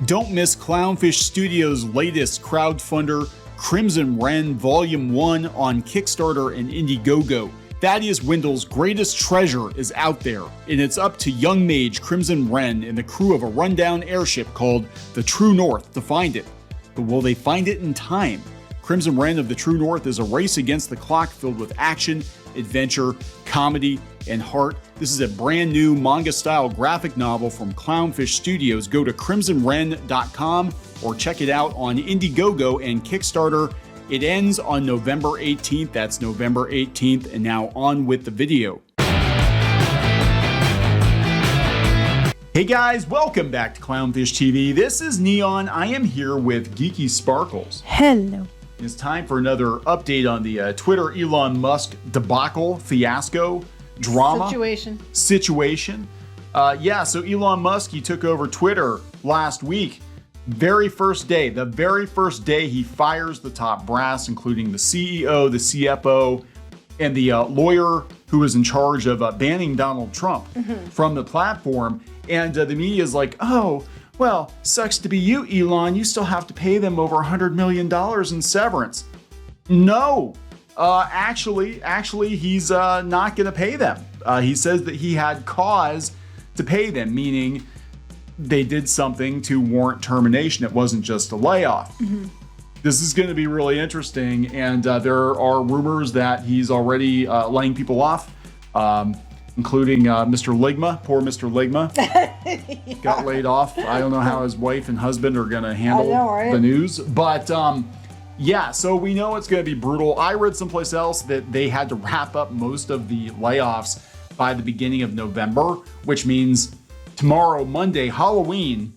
Don't miss Clownfish Studios' latest crowdfunder, Crimson Wren Volume 1 on Kickstarter and Indiegogo. Thaddeus Wendell's greatest treasure is out there, and it's up to young mage Crimson Wren and the crew of a rundown airship called the True North to find it. But will they find it in time? Crimson Wren of the True North is a race against the clock filled with action, adventure, comedy, and heart. This is a brand new manga-style graphic novel from Clownfish Studios. Go to crimsonwren.com or check it out on Indiegogo and Kickstarter. It ends on November 18th. That's November 18th. And now on with the video. Hey guys, welcome back to Clownfish TV. This is Neon. I am here with Geeky Sparkles. Hello. It's time for another update on the Twitter Elon Musk debacle, fiasco, drama. Situation. So Elon Musk, he took over Twitter last week. The very first day he fires the top brass, including the CEO, the CFO, and the lawyer who was in charge of banning Donald Trump from the platform. And the media is like, oh, well, sucks to be you, Elon. You still have to pay them over $100 million in severance. No, actually, he's not going to pay them. He says that he had cause to pay them, meaning they did something to warrant termination. It wasn't just a layoff. This is going to be really interesting, and there are rumors that he's already laying people off, including Mr. Ligma. Poor Mr. Ligma got laid off. I don't know how his wife and husband are going to handle the news, but so we know it's going to be brutal. I read someplace else that they had to wrap up most of the layoffs by the beginning of November, which means tomorrow, Monday, Halloween,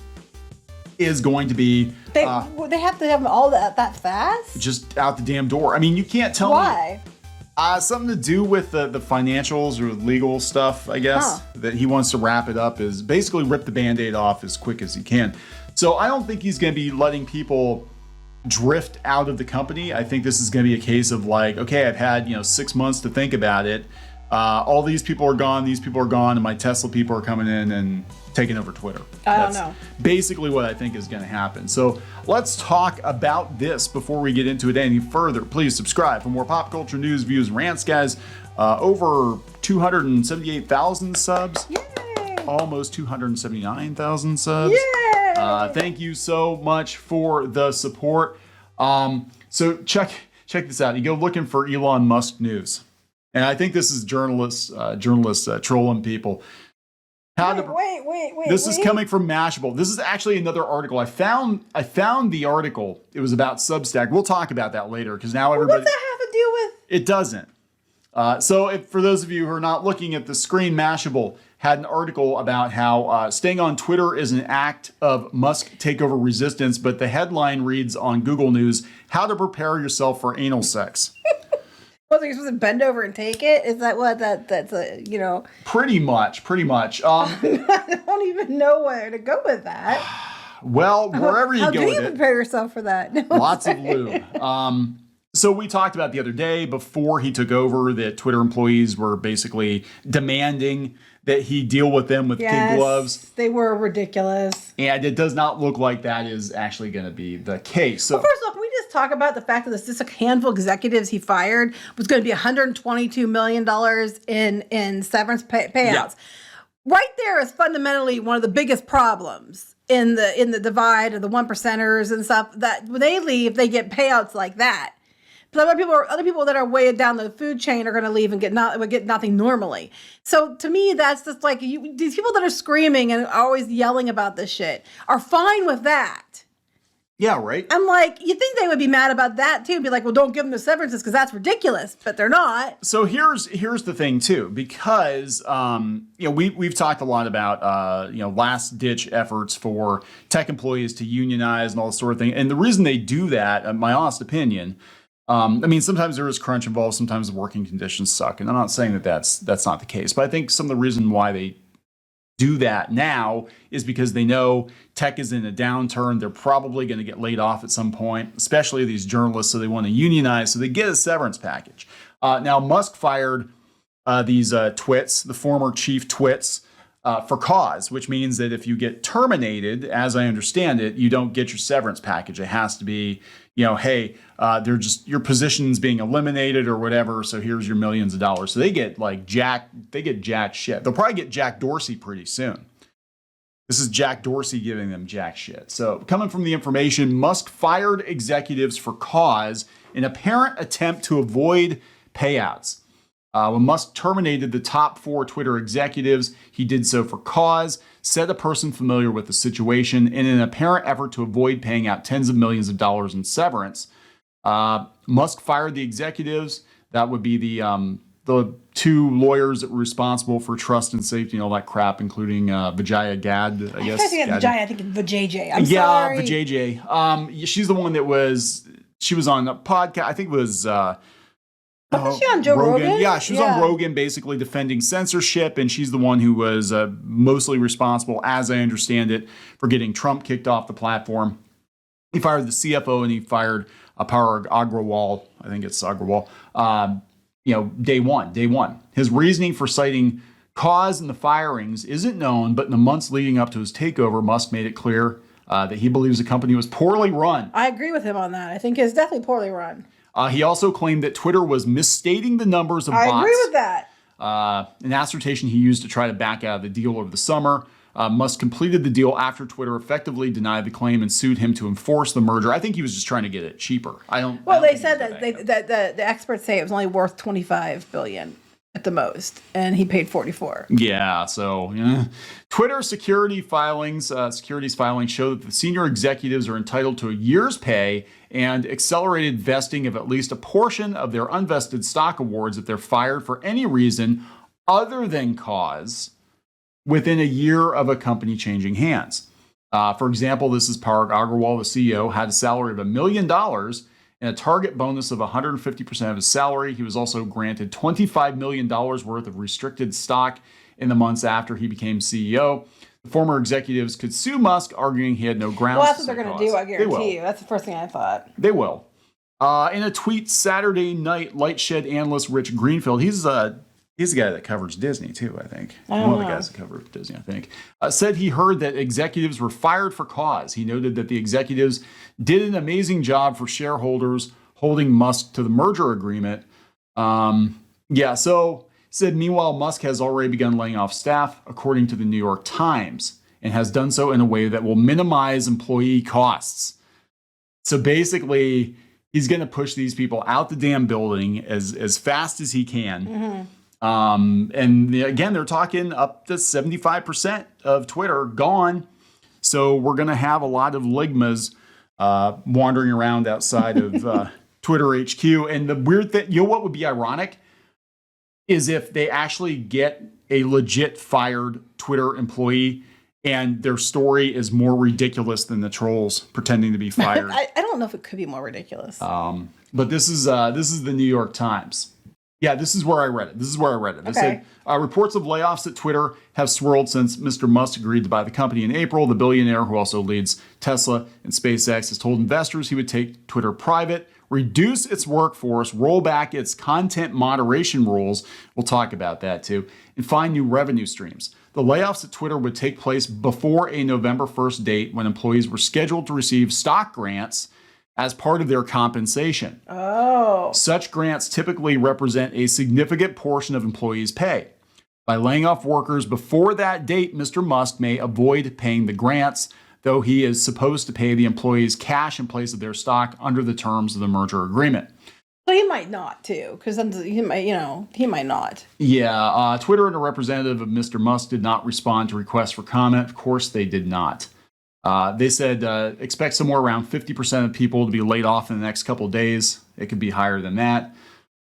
is going to be... They have to have all that fast? Just out the damn door. I mean, you can't tell me... Why? Something to do with the financials or legal stuff, I guess, that he wants to wrap it up, is basically rip the Band-Aid off as quick as he can. So I don't think he's going to be letting people drift out of the company. I think this is going to be a case of like, okay, I've had 6 months to think about it. All these people are gone, and my Tesla people are coming in and taking over Twitter. That's basically what I think is going to happen. So let's talk about this before we get into it any further. Please subscribe for more pop culture news, views, and rants, guys. Over 278,000 subs. Yay! Almost 279,000 subs. Yay! Thank you so much for the support. So check this out. You go looking for Elon Musk news. And I think this is journalists trolling people. Wait. This is coming from Mashable. This is actually another article. I found the article. It was about Substack. We'll talk about that later because now everybody... What does that have to do with... It doesn't. For those of you who are not looking at the screen, Mashable had an article about how staying on Twitter is an act of Musk takeover resistance, but the headline reads on Google News, how to prepare yourself for anal sex. What, are you supposed to bend over and take it? Is that what that's Pretty much. I don't even know where to go with that. Well, wherever you go with it. How do you prepare yourself for that? No, lots of lube. So we talked about the other day before he took over that Twitter employees were basically demanding that he deal with them with kid gloves. They were ridiculous. And it does not look like that is actually going to be the case. So first off, can we just talk about the fact that this a handful of executives he fired was going to be $122 million in severance payouts. Yeah. Right there is fundamentally one of the biggest problems in the divide of the 1%ers and stuff, that when they leave, they get payouts like that. But other people that are way down the food chain are going to leave and get nothing normally. So to me, that's just like these people that are screaming and always yelling about this shit are fine with that. Yeah, right. I'm like, you think they would be mad about that too? Be like, well, don't give them the severances because that's ridiculous, but they're not. So here's the thing too, because we've talked a lot about last ditch efforts for tech employees to unionize and all this sort of thing, and the reason they do that, in my honest opinion. Sometimes there is crunch involved. Sometimes the working conditions suck. And I'm not saying that that's not the case. But I think some of the reason why they do that now is because they know tech is in a downturn. They're probably going to get laid off at some point, especially these journalists. So they want to unionize. So they get a severance package. Now, Musk fired these twits, the former chief twits, for cause, which means that if you get terminated, as I understand it, you don't get your severance package. It has to be, hey, they're just your position's being eliminated or whatever. So here's your millions of dollars. So they get jack shit. They'll probably get Jack Dorsey pretty soon. This is Jack Dorsey giving them jack shit. So coming from the information, Musk fired executives for cause in apparent attempt to avoid payouts. When Musk terminated the top 4 Twitter executives, he did so for cause, said a person familiar with the situation, in an apparent effort to avoid paying out tens of millions of dollars in severance. Musk fired the executives. That would be the 2 lawyers that were responsible for trust and safety and all that crap, including Vijaya Gad, I guess. I think it's Vijaya. I think it's Vijay. I'm sorry. Yeah, Vijay. She's the one that she was on a podcast. I think it was... Wasn't she on Joe Rogan? Yeah, she was on Rogan basically defending censorship, and she's the one who was mostly responsible, as I understand it, for getting Trump kicked off the platform. He fired the CFO and he fired Parag Agrawal. I think it's Agrawal. Day one. His reasoning for citing cause in the firings isn't known, but in the months leading up to his takeover, Musk made it clear that he believes the company was poorly run. I agree with him on that. I think it's definitely poorly run. He also claimed that Twitter was misstating the numbers of bots. I agree with that. An assertion he used to try to back out of the deal over the summer. Musk completed the deal after Twitter effectively denied the claim and sued him to enforce the merger. I think he was just trying to get it cheaper. They said that the experts say it was only worth $25 billion at the most, and he paid 44. Yeah, so Twitter securities filings show that the senior executives are entitled to a year's pay and accelerated vesting of at least a portion of their unvested stock awards if they're fired for any reason other than cause within a year of a company changing hands. For example, this is Parag Agrawal, the CEO, had a salary of $1 million and a target bonus of 150% of his salary. He was also granted $25 million worth of restricted stock in the months after he became CEO. The former executives could sue Musk, arguing he had no grounds. Well, that's what they're going to do, I guarantee you. That's the first thing I thought. They will. In a tweet Saturday night, Lightshed analyst Rich Greenfield, he's the guy that covers Disney too, I think. One of the guys that covers Disney, I think. Said he heard that executives were fired for cause. He noted that the executives did an amazing job for shareholders holding Musk to the merger agreement. Said, meanwhile, Musk has already begun laying off staff, according to the New York Times, and has done so in a way that will minimize employee costs. So basically, he's going to push these people out the damn building as fast as he can. Mm-hmm. And again, they're talking up to 75% of Twitter gone. So we're going to have a lot of ligmas wandering around outside of Twitter HQ. And the weird thing, what would be ironic is if they actually get a legit fired Twitter employee and their story is more ridiculous than the trolls pretending to be fired. I don't know if it could be more ridiculous. But this is the New York Times. Yeah, this is where I read it. They said, reports of layoffs at Twitter have swirled since Mr. Musk agreed to buy the company in April. The billionaire, who also leads Tesla and SpaceX, has told investors he would take Twitter private, reduce its workforce, roll back its content moderation rules. We'll talk about that too, and find new revenue streams. The layoffs at Twitter would take place before a November 1st date when employees were scheduled to receive stock grants as part of their compensation. Oh. Such grants typically represent a significant portion of employees' pay. By laying off workers before that date, Mr. Musk may avoid paying the grants, though he is supposed to pay the employees cash in place of their stock under the terms of the merger agreement. Well, he might not too, because he might not. Yeah, Twitter and a representative of Mr. Musk did not respond to requests for comment. Of course, they did not. They said expect somewhere around 50% of people to be laid off in the next couple of days. It could be higher than that.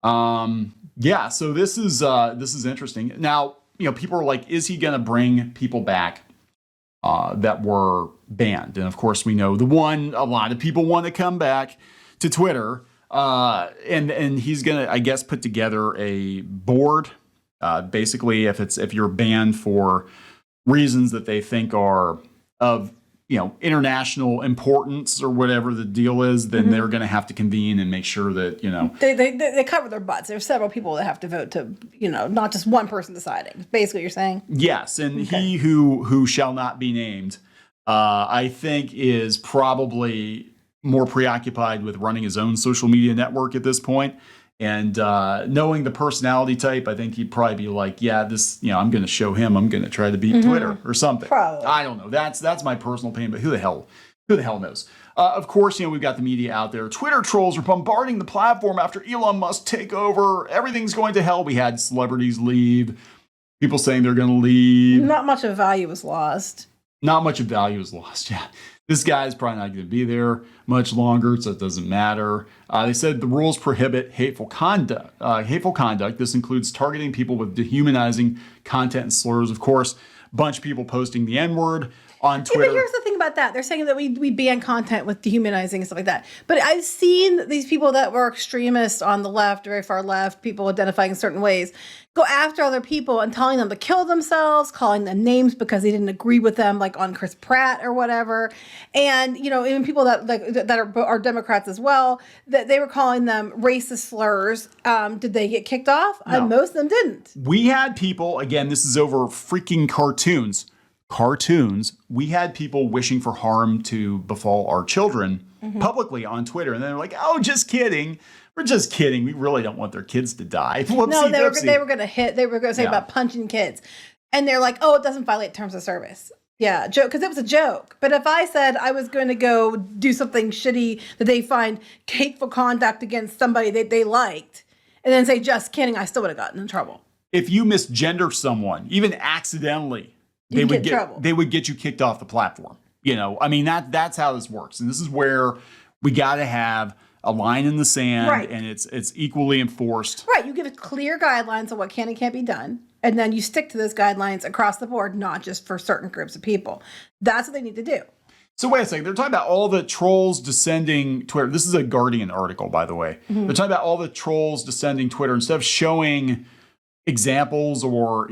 So this is interesting. Now, people are like, is he going to bring people back that were banned? And of course, we know a lot of people want to come back to Twitter. And he's going to, I guess, put together a board. Basically, if you're banned for reasons that they think are of international importance or whatever the deal is, then they're going to have to convene and make sure that, They cover their butts. There's several people that have to vote to, not just one person deciding. Basically, what you're saying? Yes, and he who shall not be named, I think is probably more preoccupied with running his own social media network at this point. And knowing the personality type, I think he'd probably be like, yeah, this, I'm going to show him. I'm going to try to beat Twitter or something. Probably. I don't know. That's my personal opinion, but who the hell knows? Of course, we've got the media out there. Twitter trolls are bombarding the platform after Elon Musk takeover. Everything's going to hell. We had celebrities leave. People saying they're going to leave. Not much of value was lost. Not much of value is lost, yeah. This guy's probably not going to be there much longer, so it doesn't matter. They said the rules prohibit hateful conduct. This includes targeting people with dehumanizing content and slurs. Of course, a bunch of people posting the N-word on Twitter. Yeah, but here's the thing about that. They're saying that we ban content with dehumanizing and stuff like that. But I've seen these people that were extremists on the left, very far left, people identifying in certain ways, go after other people and telling them to kill themselves, calling them names because they didn't agree with them, like on Chris Pratt or whatever. And, even people that are Democrats as well, that they were calling them racist slurs. Did they get kicked off? No. Most of them didn't. We had people, again, this is over freaking cartoons, we had people wishing for harm to befall our children publicly on Twitter. And they're like, oh, just kidding. We're just kidding. We really don't want their kids to die. Whoopsie, no, they were going to hit. They were going to say about punching kids. And they're like, oh, it doesn't violate terms of service. Yeah, joke, because it was a joke. But if I said I was going to go do something shitty that they find hateful conduct against somebody that they liked, and then say, just kidding, I still would have gotten in trouble. If you misgender someone, even accidentally, they would get you kicked off the platform. That's how this works. And this is where we got to have a line in the sand, right, and it's equally enforced. Right. You give clear guidelines on what can and can't be done, and then you stick to those guidelines across the board, not just for certain groups of people. That's what they need to do. So wait a second. They're talking about all the trolls descending Twitter. This is a Guardian article, by the way. They're talking about all the trolls descending Twitter. Instead of showing examples or,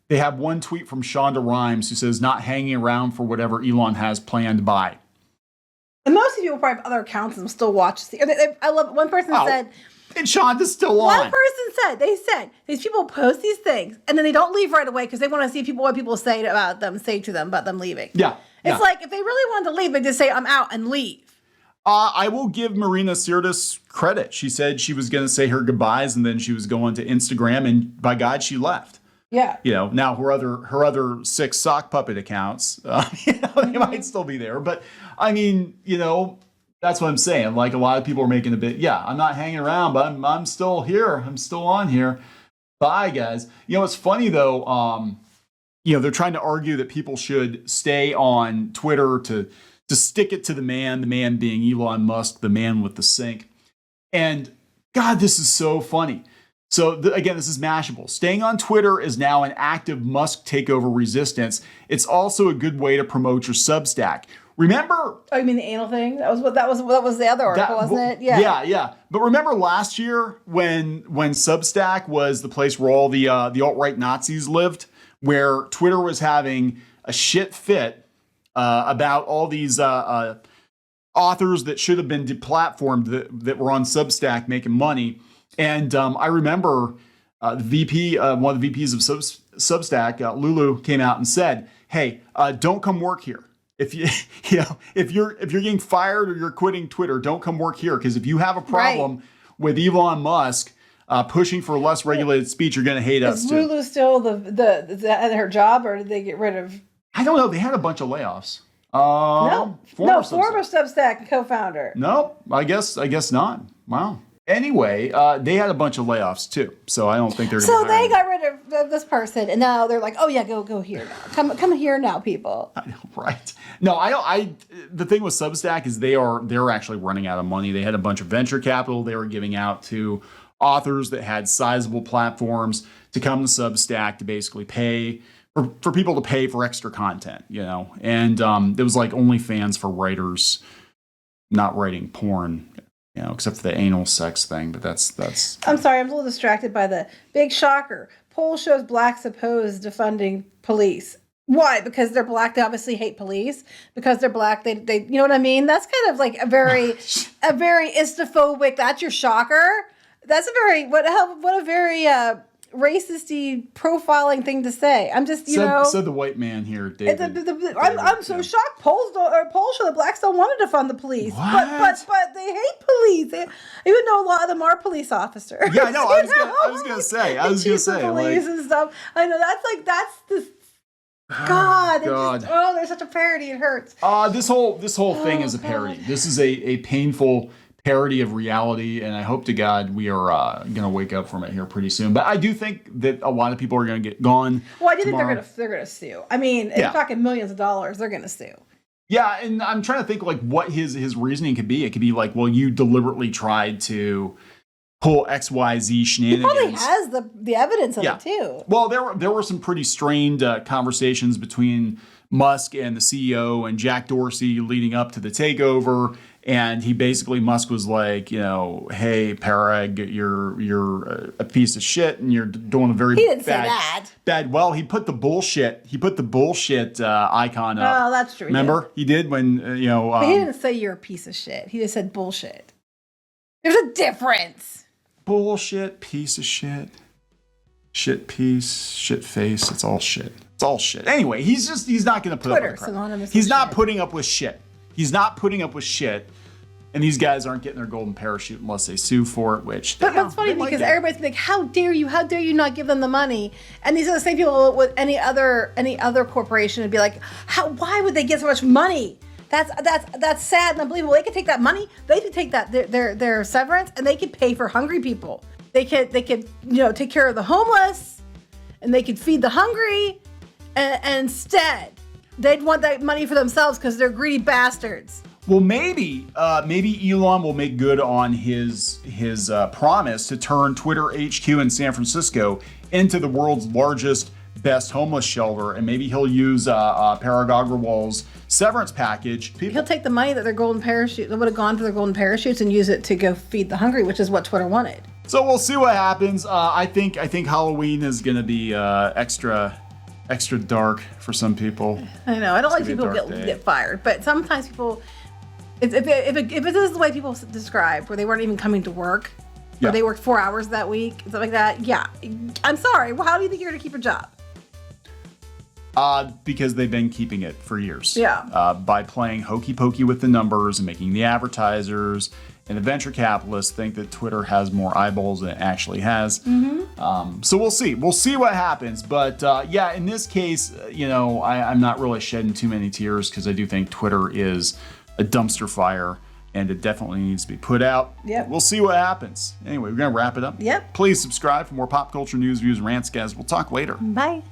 they have one tweet from Shonda Rhimes who says, not hanging around for whatever Elon has planned by. And most of you will probably have other accounts and still watch. I love it. One person said, and Shonda's still on. One person said, these people post these things and then they don't leave right away because they want to see what people say to them about them leaving. Yeah. It's like if they really wanted to leave, they just say, I'm out and leave. I will give Marina Sirtis credit. She said she was going to say her goodbyes and then she was going to Instagram, and by God, she left. Yeah. Now her other 6 sock puppet accounts, they might still be there. But that's what I'm saying. Like, a lot of people are making a bit, I'm not hanging around, but I'm still here. I'm still on here. Bye, guys. It's funny though. They're trying to argue that people should stay on Twitter to stick it to the man being Elon Musk, the man with the sink. And God, this is so funny. So again, this is Mashable. Staying on Twitter is now an active Musk takeover resistance. It's also a good way to promote your Substack. Remember? Oh, you mean the anal thing? That was the other article, wasn't it? Yeah. Yeah. But remember last year when Substack was the place where all the alt-right Nazis lived, where Twitter was having a shit fit about all these authors that should have been deplatformed that were on Substack making money. And I remember the VP, one of the VPs of Substack, Lulu, came out and said, "Hey, don't come work here. If if you're getting fired or you're quitting Twitter, don't come work here, because if you have a problem with Elon Musk pushing for less regulated speech, you're going to hate us too." Is Lulu still her job, or did they get rid of? I don't know. They had a bunch of layoffs. Former Substack co-founder. No, I guess not. Wow. Anyway, they had a bunch of layoffs too, so I don't think they're. So they got rid of this person, and now they're like, "Oh yeah, go here now. Come here now, people." I know, right? No, I don't. The thing with Substack is they're actually running out of money. They had a bunch of venture capital they were giving out to authors that had sizable platforms to come to Substack to basically pay for people to pay for extra content, And there was like OnlyFans for writers not writing porn. Except for the anal sex thing, but that's. I'm sorry, I'm a little distracted by the big shocker. Poll shows blacks oppose defunding police. Why? Because they're black. They obviously hate police. Because they're black, they you know what I mean? That's kind of like a very istophobic. That's your shocker. That's a very what a very racist-y profiling thing to say. I'm just said the white man here, David. I'm so shocked. Polls show that blacks don't want to defund the police, but they hate police. Even though a lot of them are police officers. Yeah, I know. I was gonna say police and stuff. I know that's the. God. There's such a parody. It hurts. This whole thing is a parody. This is a painful parody of reality, and I hope to God we are going to wake up from it here pretty soon. But I do think that a lot of people are going to get gone. Well, I do think they're going to sue. I mean, if you're talking millions of dollars, they're going to sue. Yeah, and I'm trying to think like what his reasoning could be. It could be like, well, you deliberately tried to pull XYZ shenanigans. He probably has the evidence of it too. Well, there were some pretty strained conversations between Musk and the CEO and Jack Dorsey leading up to the takeover, and Musk was like, hey Parag, you're a piece of shit, and you're doing a very he didn't say that. Bad. Well, he put the bullshit icon up. Oh, that's true. Remember he did when but he didn't say you're a piece of shit. He just said bullshit. There's a difference. Bullshit, piece of shit, shit piece, shit face. It's all shit. It's all shit. Anyway, he's not going to put up with crap. He's not putting up with shit. He's not putting up with shit. And these guys aren't getting their golden parachute unless they sue for it, which... But it's funny because everybody's like, how dare you not give them the money? And these are the same people with any other corporation would be like, why would they get so much money? That's sad and unbelievable. They could take that money, they could take that their severance, and they could pay for hungry people. They could take care of the homeless, and they could feed the hungry, and instead they'd want that money for themselves because they're greedy bastards. Well, maybe Elon will make good on his promise to turn Twitter HQ in San Francisco into the world's largest, best homeless shelter, and maybe he'll use Parag Agrawal's severance package. He'll take the money that their golden parachute that would have gone for their golden parachutes and use it to go feed the hungry, which is what Twitter wanted. So we'll see what happens. I think Halloween is going to be extra dark for some people. I know. I don't like people get fired, but sometimes people. If it is the way people describe, where they weren't even coming to work, or they worked 4 hours that week, stuff like that. Yeah, I'm sorry. Well, how do you think you're going to keep your job? Because they've been keeping it for years. Yeah. By playing hokey pokey with the numbers and making the advertisers and the venture capitalists think that Twitter has more eyeballs than it actually has. Mm-hmm. So we'll see. We'll see what happens. But in this case, I'm not really shedding too many tears because I do think Twitter is a dumpster fire and it definitely needs to be put out. Yep. We'll see what happens. Anyway, we're going to wrap it up. Yep. Please subscribe for more pop culture news, views, and rants, guys. We'll talk later. Bye.